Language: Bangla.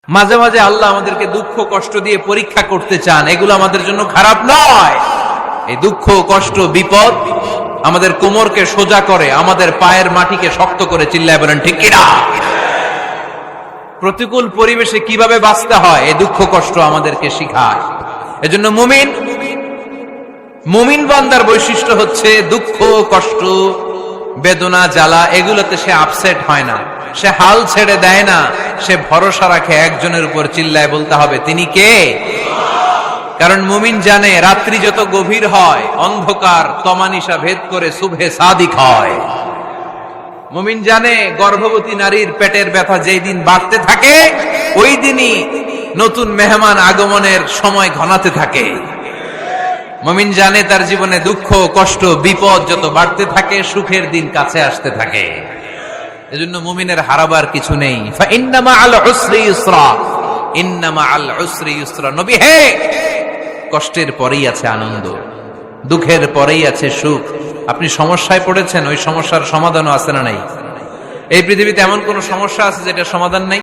মাঝে মাঝে আল্লাহ আমাদেরকে দুঃখ কষ্ট দিয়ে পরীক্ষা করতে চান, এগুলো আমাদের জন্য খারাপ নয়। এই দুঃখ কষ্ট বিপদ আমাদের কোমরকে সোজা করে, আমাদের পায়ের মাটিকে শক্ত করে। চিল্লায় বলেন ঠিক কিনা? প্রতিকূল পরিবেশে কিভাবে বাঁচতে হয় এই দুঃখ কষ্ট আমাদেরকে শিখায়। এজন্য মুমিন বান্দার বৈশিষ্ট্য হচ্ছে দুঃখ কষ্ট বেদনা জ্বালা এগুলোতে সে আপসেট হয় না, সে হাল ছেড়ে দেয় না, সে ভরসা রাখে একজনের উপর। চিল্লায় বলতে হবে তিনি কে? কারণ মুমিন জানে রাত্রি যত গভীর হয় অন্ধকার তমানিসা ভেদ করে সুবহে সাদিক হয়। মুমিন জানে গর্ভবতী নারীর পেটের ব্যথা যেই দিন বাড়তে থাকে ওই দিনই নতুন মেহমান আগমনের সময় ঘনাতে থাকে। মুমিন জানে তার জীবনে দুঃখ কষ্ট বিপদ যত বাড়তে থাকে সুখের দিন কাছে আসতে থাকে। এজন্য মুমিনের হারাবার কিছু নেই। ফাইন্না মাআল উসরি ইউসরা, ইন্না মাআল উসরি ইউসরা। নবী হে, কষ্টের পরেই আছে আনন্দ, দুঃখের পরেই আছে সুখ। আপনি সমস্যায় পড়েছেন, ওই সমস্যার সমাধানও আছে না নাই? এই পৃথিবীতে এমন কোন সমস্যা আছে যেটা সমাধান নাই?